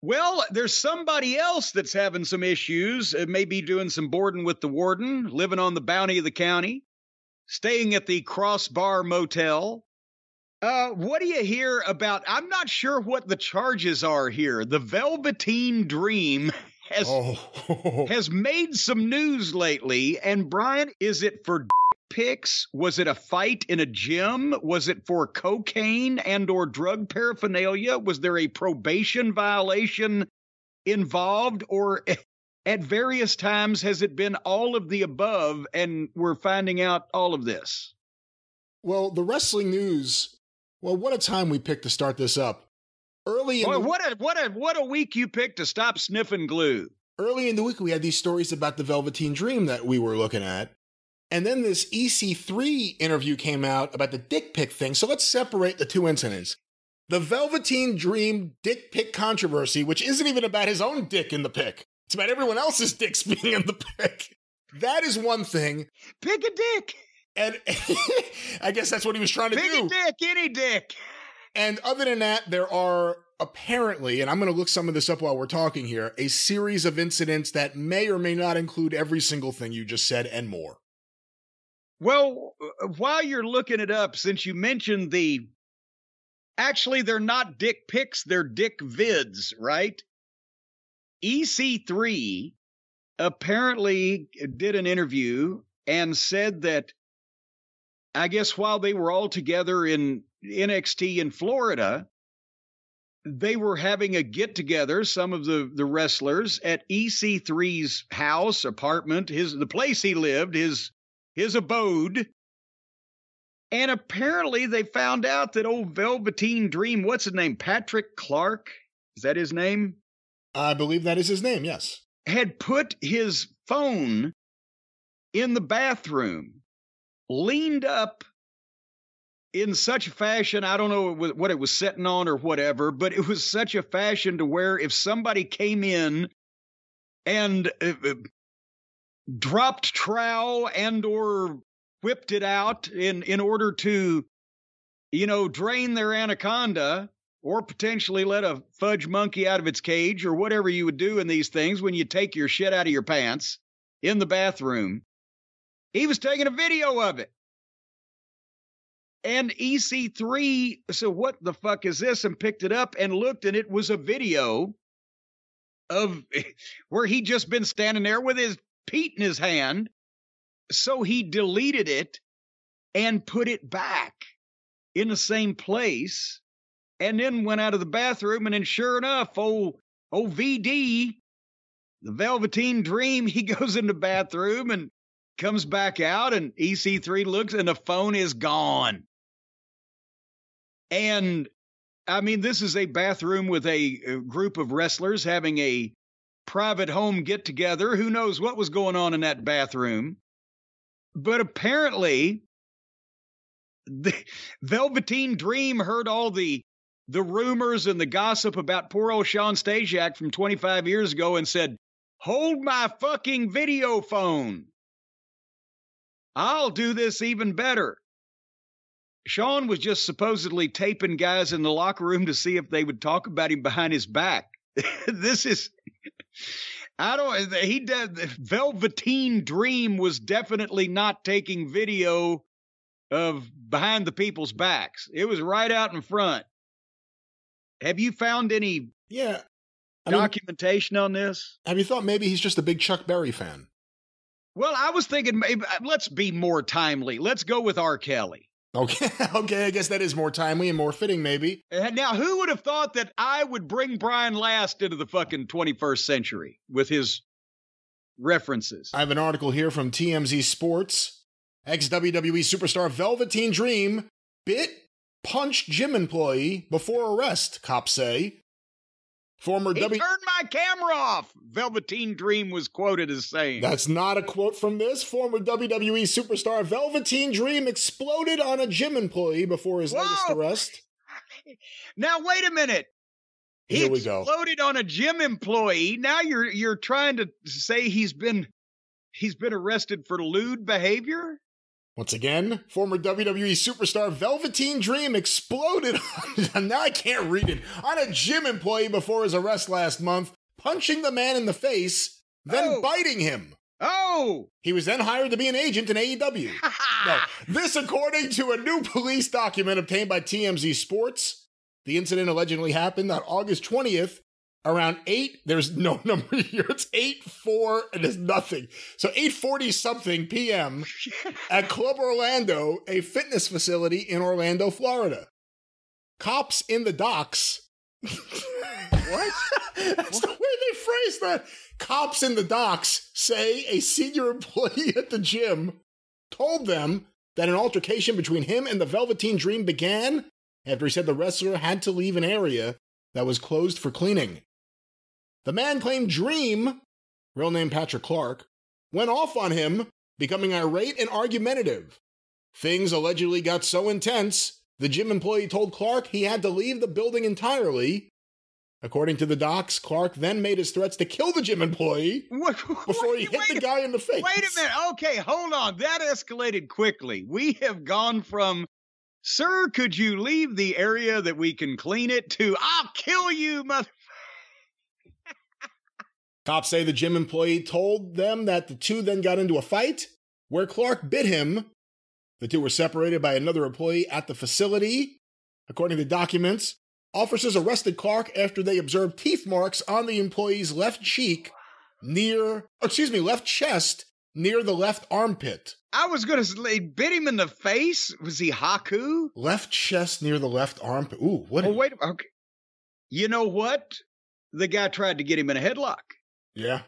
Well, there's somebody else that's having some issues, maybe doing some boarding with the warden, living on the bounty of the county, staying at the Crossbar Motel. What do you hear about? I'm not sure what the charges are here. The Velveteen Dream has made some news lately. And Brian, is it for pics? Was it a fight in a gym? Was it for cocaine and or drug paraphernalia? Was there a probation violation involved? Or at various times has it been all of the above and we're finding out all of this? Well, the wrestling news, well, what a time we picked to start this up. What a week you picked to stop sniffing glue. Early in the week, we had these stories about the Velveteen Dream that we were looking at. And then this EC3 interview came out about the dick pic thing. So let's separate the two incidents. The Velveteen Dream dick pic controversy, which isn't even about his own dick in the pic. It's about everyone else's dicks being in the pic. That is one thing. Pick a dick. And I guess that's what he was trying to do. Pick a dick, any dick. And other than that, there are apparently, and I'm going to look some of this up while we're talking here, a series of incidents that may or may not include every single thing you just said and more. Well, while you're looking it up, since you mentioned actually, they're not dick pics, they're dick vids, right? EC3 apparently did an interview and said that, I guess while they were all together in NXT in Florida, they were having a get-together, some of the wrestlers, at EC3's house, apartment, the place he lived, his abode. And apparently they found out that old Velveteen Dream, what's his name? Patrick Clark? Is that his name? I believe that is his name, yes. Had put his phone in the bathroom, leaned up in such a fashion, I don't know what it was sitting on or whatever, but it was such a fashion to where if somebody came in and dropped trowel and or whipped it out in order to, drain their anaconda or potentially let a fudge monkey out of its cage or whatever you would do in these things when you take your shit out of your pants in the bathroom. He was taking a video of it. And EC3, so what the fuck is this? And picked it up and looked, and it was a video of where he'd just been standing there with his peat in his hand. So he deleted it and put it back in the same place and then went out of the bathroom. And then sure enough, old VD, the Velveteen Dream, he goes in the bathroom and comes back out, and EC3 looks and the phone is gone. And I mean, this is a bathroom with a group of wrestlers having a private home get together. Who knows what was going on in that bathroom? But apparently the Velveteen Dream heard all the rumors and the gossip about poor old Sean Stasiak from 25 years ago and said, "Hold my fucking video phone. I'll do this even better." Sean was just supposedly taping guys in the locker room to see if they would talk about him behind his back. This is, Velveteen Dream was definitely not taking video of behind the people's backs. It was right out in front. Have you found any documentation on this? Have you thought maybe he's just a big Chuck Berry fan? Well, I was thinking, maybe, let's be more timely. Let's go with R. Kelly. Okay, I guess that is more timely and more fitting, maybe. Now, who would have thought that I would bring Brian Last into the fucking 21st century with his references? I have an article here from TMZ Sports. Ex-WWE superstar Velveteen Dream punched gym employee before arrest, cops say. Turned my camera off, Velveteen Dream was quoted as saying. That's not a quote from this. Former WWE superstar Velveteen Dream exploded on a gym employee before his latest arrest. Now, wait a minute. He exploded on a gym employee. Now you're trying to say he's been arrested for lewd behavior? Once again, former WWE superstar Velveteen Dream exploded on, now I can't read it, on a gym employee before his arrest last month, punching the man in the face, then biting him. Oh! He was then hired to be an agent in AEW. No, this according to a new police document obtained by TMZ Sports. The incident allegedly happened on August 20th, around 8, there's no number here, it's 8:04, and there's nothing. So 8:40-something p.m. at Club Orlando, a fitness facility in Orlando, Florida. Cops in the docks. What? That's the way they phrase that. Cops in the docks say a senior employee at the gym told them that an altercation between him and the Velveteen Dream began after he said the wrestler had to leave an area that was closed for cleaning. The man claimed Dream, real name Patrick Clark, went off on him, becoming irate and argumentative. Things allegedly got so intense, the gym employee told Clark he had to leave the building entirely. According to the docs, Clark then made his threats to kill the gym employee before he hit the guy in the face. Wait a minute. Okay, hold on. That escalated quickly. We have gone from, sir, could you leave the area that we can clean it, to, I'll kill you, mother... Cops say the gym employee told them that the two then got into a fight where Clark bit him. The two were separated by another employee at the facility. According to documents, officers arrested Clark after they observed teeth marks on the employee's left chest near the left armpit. I was going to say, bit him in the face? Was he Haku? Left chest near the left armpit. Ooh, what? Oh, wait. Okay. You know what? The guy tried to get him in a headlock. Yeah.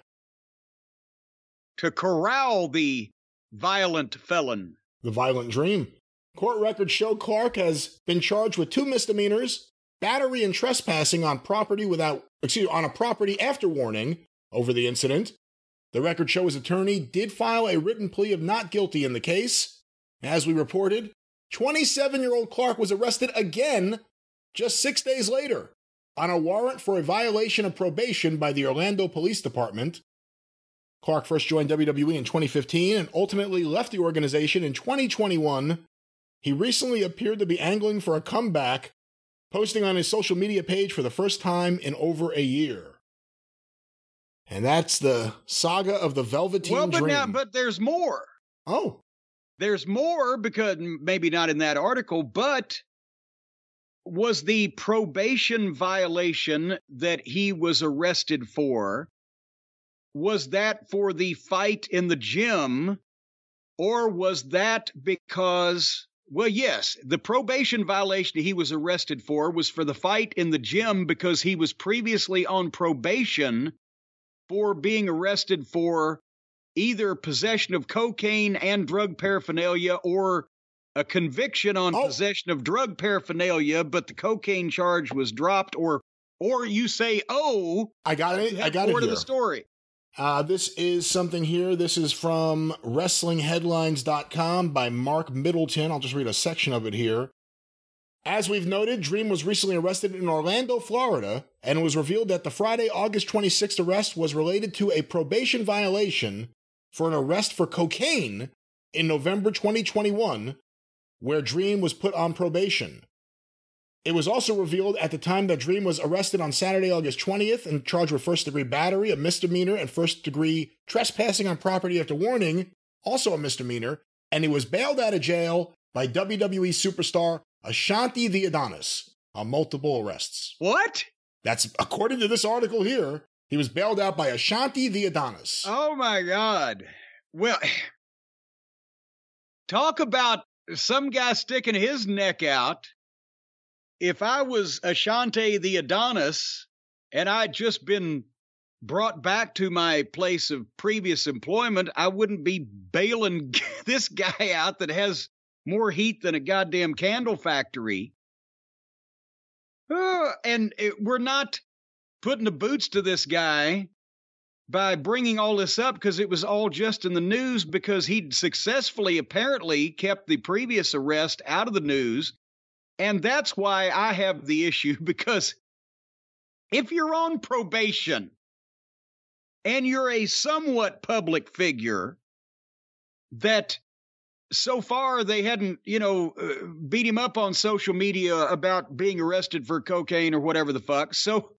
To corral the violent felon. The Violent Dream. Court records show Clark has been charged with 2 misdemeanors, battery and trespassing on a property after warning over the incident. The records show his attorney did file a written plea of not guilty in the case. As we reported, 27-year-old Clark was arrested again just 6 days later on a warrant for a violation of probation by the Orlando Police Department. Clark first joined WWE in 2015 and ultimately left the organization in 2021. He recently appeared to be angling for a comeback, posting on his social media page for the first time in over a year. And that's the saga of the Velveteen Dream. But there's more. Oh. There's more, because maybe not in that article, but was the probation violation that he was arrested for, was that for the fight in the gym, or was that because, well, yes, the probation violation he was arrested for was for the fight in the gym because he was previously on probation for being arrested for either possession of cocaine and drug paraphernalia or a conviction on possession of drug paraphernalia, but the cocaine charge was dropped, or you say, I got it. I got it. More to the story. This is something here. This is from WrestlingHeadlines.com by Mark Middleton. I'll just read a section of it here. As we've noted, Dream was recently arrested in Orlando, Florida, and it was revealed that the Friday, August 26th arrest was related to a probation violation for an arrest for cocaine in November 2021, where Dream was put on probation. It was also revealed at the time that Dream was arrested on Saturday, August 20th, and charged with first-degree battery, a misdemeanor, and first-degree trespassing on property after warning, also a misdemeanor, and he was bailed out of jail by WWE superstar Ashanti the Adonis on multiple arrests. What? That's according to this article here. He was bailed out by Ashanti the Adonis. Oh, my God. Well, talk about some guy sticking his neck out. If I was Ashanti the Adonis and I'd just been brought back to my place of previous employment, I wouldn't be bailing this guy out that has more heat than a goddamn candle factory. We're not putting the boots to this guy by bringing all this up because it was all just in the news because he'd successfully apparently kept the previous arrest out of the news. And that's why I have the issue, because if you're on probation and you're a somewhat public figure that so far they hadn't, beat him up on social media about being arrested for cocaine or whatever the fuck. So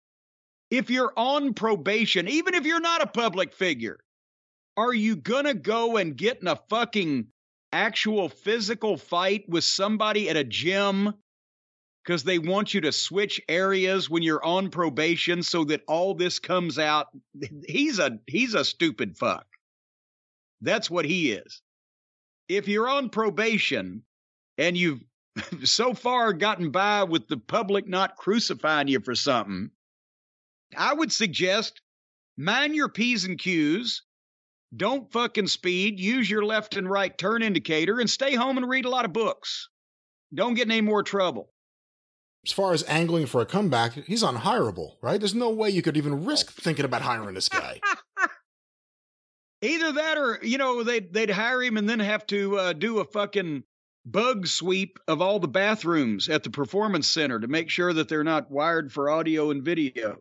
if you're on probation, even if you're not a public figure, are you gonna go and get in a fucking actual physical fight with somebody at a gym because they want you to switch areas when you're on probation so that all this comes out? He's a stupid fuck. That's what he is. If you're on probation and you've so far gotten by with the public not crucifying you for something, I would suggest mind your P's and Q's. Don't fucking speed. Use your left and right turn indicator and stay home and read a lot of books. Don't get in any more trouble. As far as angling for a comeback, he's unhireable, right? There's no way you could even risk thinking about hiring this guy. Either that or, they'd hire him and then have to do a fucking bug sweep of all the bathrooms at the performance center to make sure that they're not wired for audio and video.